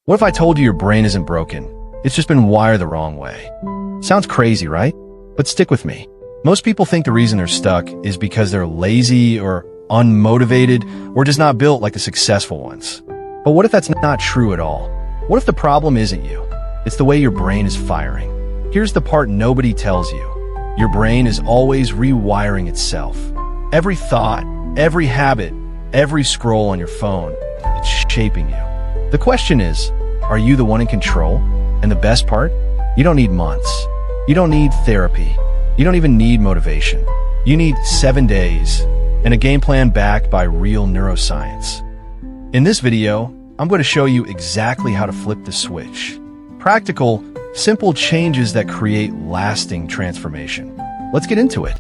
What if I told you your brain isn't broken? It's just been wired the wrong way. Sounds crazy, right? But stick with me. Most people think the reason they're stuck is because they're lazy or unmotivated or just not built like the successful ones. But what if that's not true at all? What if the problem isn't you? It's the way your brain is firing. Here's the part nobody tells you. Your brain is always rewiring itself. Every thought, every habit, every scroll on your phone, it's shaping you. The question is, are you the one in control? And the best part? You don't need months. You don't need therapy. You don't even need motivation. You need 7 days and a game plan backed by real neuroscience. In this video, I'm going to show you exactly how to flip the switch. Practical, simple changes that create lasting transformation. Let's get into it.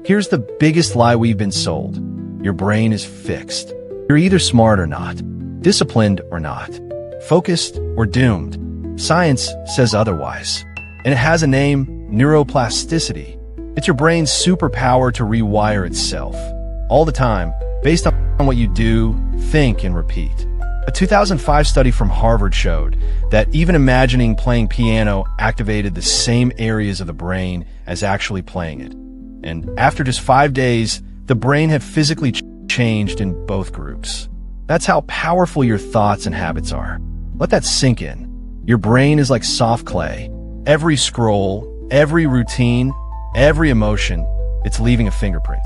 Here's the biggest lie we've been sold. Your brain is fixed. You're either smart or not, disciplined or not, focused or doomed. Science says otherwise. And it has a name, neuroplasticity. It's your brain's superpower to rewire itself, all the time, based on what you do, think, and repeat. A 2005 study from Harvard showed that even imagining playing piano activated the same areas of the brain as actually playing it. And after just 5 days, the brain had physically changed in both groups. That's how powerful your thoughts and habits are. Let that sink in. Your brain is like soft clay. Every scroll, every routine, every emotion, it's leaving a fingerprint.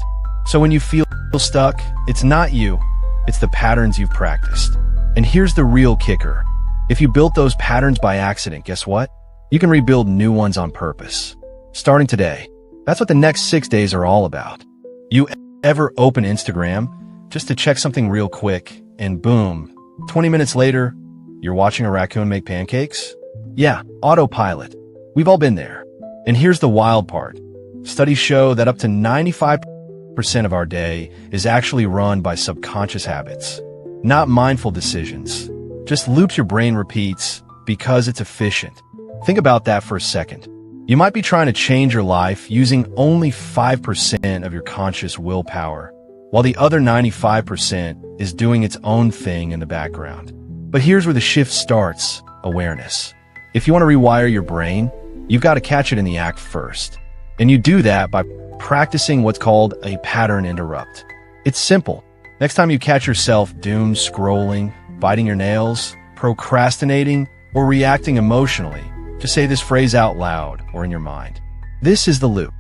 So when you feel stuck, it's not you, it's the patterns you've practiced. And here's the real kicker. If you built those patterns by accident, guess what? You can rebuild new ones on purpose. Starting today. That's what the next 6 days are all about. You ever open Instagram just to check something real quick, and boom, 20 minutes later, you're watching a raccoon make pancakes? Yeah, autopilot. We've all been there. And here's the wild part. Studies show that up to 95% of our day is actually run by subconscious habits, not mindful decisions. Just loops your brain repeats because it's efficient. Think about that for a second. You might be trying to change your life using only 5% of your conscious willpower, while the other 95% is doing its own thing in the background. But here's where the shift starts: awareness. If you want to rewire your brain, you've got to catch it in the act first. And you do that by practicing what's called a pattern interrupt. It's simple. Next time you catch yourself doom scrolling, biting your nails, procrastinating, or reacting emotionally, just say this phrase out loud or in your mind. This is the loop.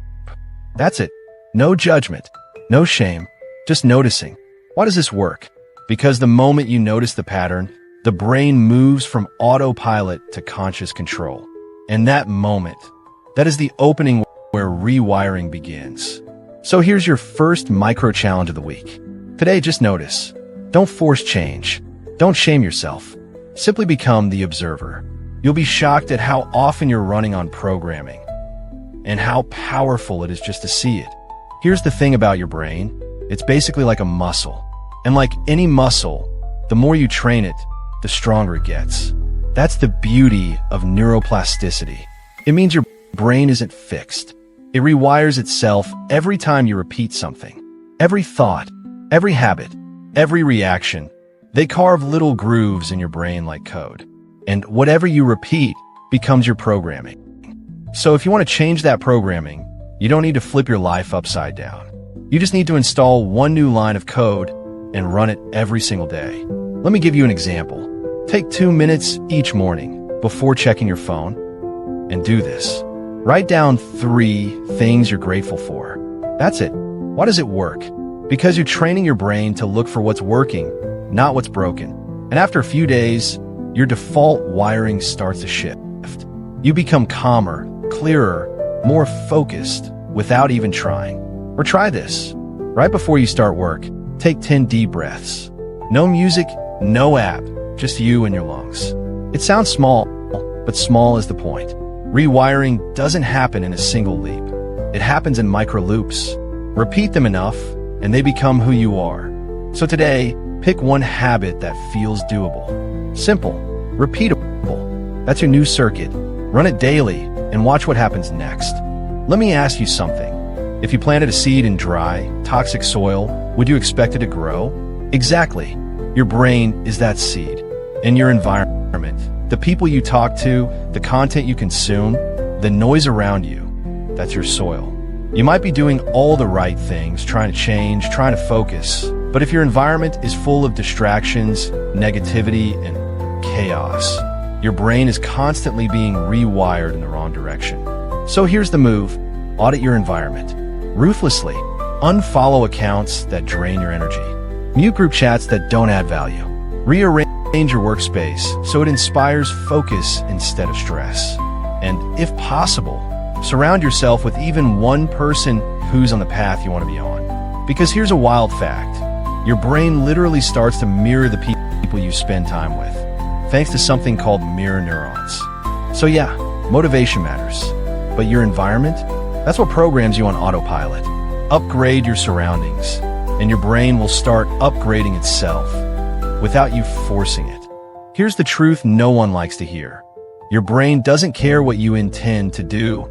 That's it. No judgment, no shame, just noticing. Why does this work? Because the moment you notice the pattern, the brain moves from autopilot to conscious control. And that moment, that is the opening where rewiring begins. So here's your first micro challenge of the week. Today, just notice. Don't force change. Don't shame yourself. Simply become the observer. You'll be shocked at how often you're running on programming and how powerful it is just to see it. Here's the thing about your brain. It's basically like a muscle. And like any muscle, the more you train it, the stronger it gets. That's the beauty of neuroplasticity. It means your brain isn't fixed. It rewires itself every time you repeat something. Every thought, every habit, every reaction, they carve little grooves in your brain like code. And whatever you repeat becomes your programming. So if you want to change that programming, you don't need to flip your life upside down. You just need to install one new line of code and run it every single day. Let me give you an example. Take 2 minutes each morning before checking your phone and do this. Write down 3 things you're grateful for. That's it. Why does it work? Because you're training your brain to look for what's working, not what's broken. And after a few days, your default wiring starts to shift. You become calmer, clearer, more focused without even trying. Or try this. Right before you start work, take 10 deep breaths. No music, no app, just you and your lungs. It sounds small, but small is the point. Rewiring doesn't happen in a single leap. It happens in micro loops. Repeat them enough, and they become who you are. So today, pick one habit that feels doable. Simple, repeatable. That's your new circuit. Run it daily and watch what happens next. Let me ask you something. If you planted a seed in dry, toxic soil, would you expect it to grow? Exactly. Your brain is that seed. And your environment, the people you talk to, the content you consume, the noise around you, that's your soil. You might be doing all the right things, trying to change, trying to focus, but if your environment is full of distractions, negativity, and chaos, your brain is constantly being rewired in the wrong direction. So here's the move. Audit your environment. Ruthlessly. Unfollow accounts that drain your energy. Mute group chats that don't add value. Rearrange your workspace so it inspires focus instead of stress. And if possible, surround yourself with even one person who's on the path you want to be on. Because here's a wild fact. Your brain literally starts to mirror the people you spend time with, thanks to something called mirror neurons. So yeah, motivation matters. But your environment? That's what programs you on autopilot. Upgrade your surroundings, and your brain will start upgrading itself without you forcing it. Here's the truth no one likes to hear. Your brain doesn't care what you intend to do.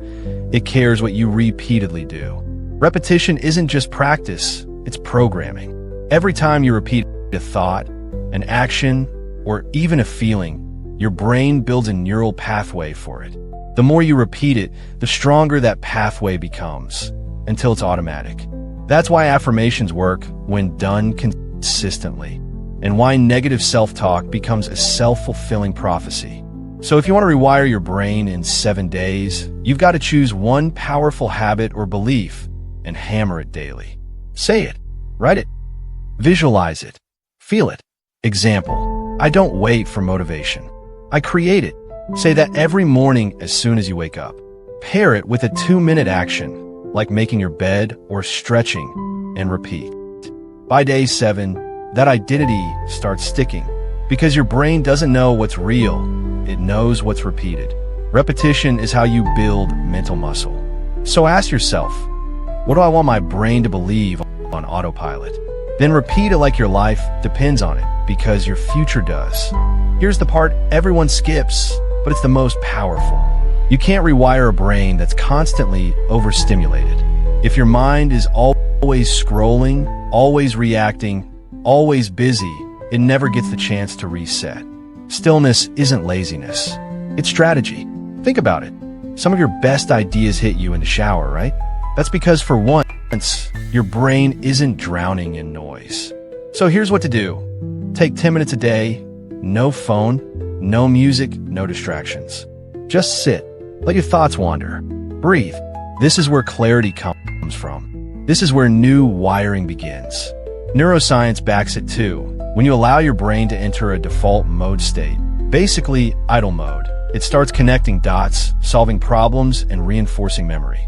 It cares what you repeatedly do. Repetition isn't just practice, it's programming. Every time you repeat a thought, an action, or even a feeling, your brain builds a neural pathway for it. The more you repeat it, the stronger that pathway becomes, until it's automatic. That's why affirmations work when done consistently, and why negative self-talk becomes a self-fulfilling prophecy. So if you want to rewire your brain in 7 days, you've got to choose one powerful habit or belief and hammer it daily. Say it, write it, visualize it, feel it. Example, I don't wait for motivation. I create it. Say that every morning as soon as you wake up. Pair it with a 2-minute action, like making your bed or stretching, and repeat. By day 7, that identity starts sticking, because your brain doesn't know what's real, it knows what's repeated. Repetition is how you build mental muscle. So ask yourself, what do I want my brain to believe on autopilot? Then repeat it like your life depends on it, because your future does. Here's the part everyone skips, but it's the most powerful. You can't rewire a brain that's constantly overstimulated. If your mind is always scrolling, always reacting, always busy, it never gets the chance to reset. Stillness isn't laziness. It's strategy. Think about it. Some of your best ideas hit you in the shower, right? That's because for once, your brain isn't drowning in noise. So here's what to do. Take 10 minutes a day, no phone, no music, no distractions. Just sit. Let your thoughts wander. Breathe. This is where clarity comes from. This is where new wiring begins. Neuroscience backs it too. When you allow your brain to enter a default mode state, basically idle mode, it starts connecting dots, solving problems, and reinforcing memory.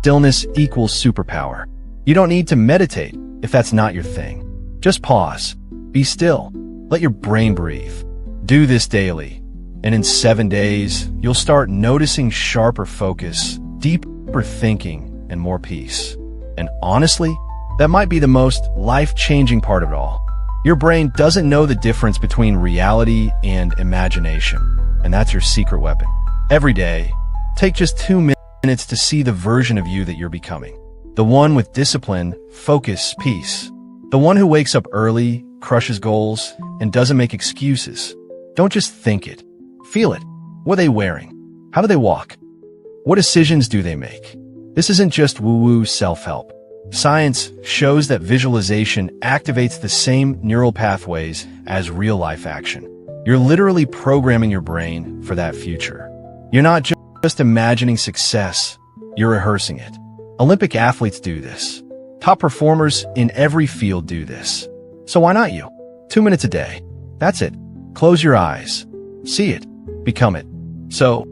Stillness equals superpower. You don't need to meditate if that's not your thing. Just pause. Be still. Let your brain breathe. Do this daily, and in 7 days, you'll start noticing sharper focus, deeper thinking, and more peace. And honestly, that might be the most life-changing part of it all. Your brain doesn't know the difference between reality and imagination, and that's your secret weapon. Every day, take just 2 minutes to see the version of you that you're becoming. The one with discipline, focus, peace. The one who wakes up early, crushes goals, and doesn't make excuses. Don't just think it. Feel it. What are they wearing? How do they walk? What decisions do they make? This isn't just woo-woo self-help. Science shows that visualization activates the same neural pathways as real-life action. You're literally programming your brain for that future. You're not just imagining success, you're rehearsing it. Olympic athletes do this. Top performers in every field do this. So why not you? 2 minutes a day. That's it. Close your eyes. See it. Become it. So,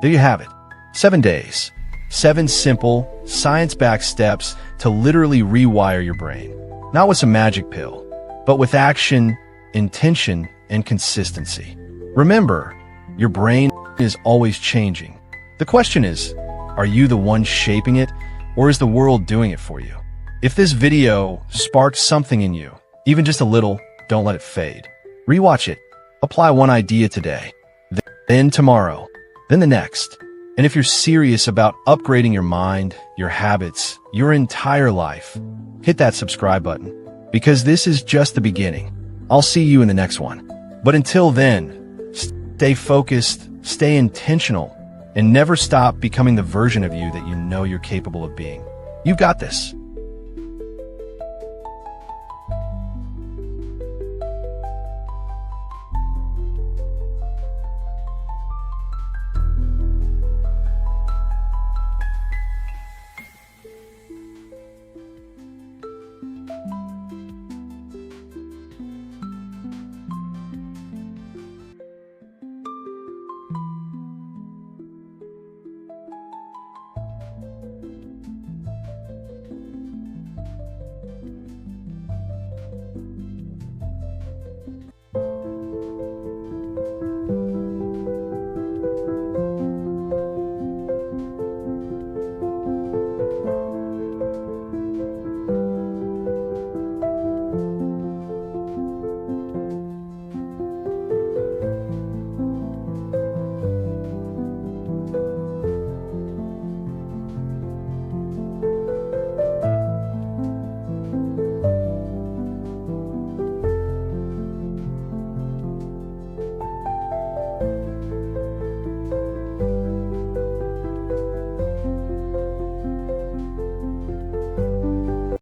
there you have it. 7 days. 7 simple, science-backed steps to literally rewire your brain. Not with some magic pill, but with action, intention, and consistency. Remember, your brain is always changing. The question is, are you the one shaping it, or is the world doing it for you? If this video sparked something in you, even just a little, don't let it fade. Rewatch it. Apply one idea today, then tomorrow, then the next. And if you're serious about upgrading your mind, your habits, your entire life, hit that subscribe button, because this is just the beginning. I'll see you in the next one. But until then, stay focused, stay intentional, and never stop becoming the version of you that you know you're capable of being. You've got this.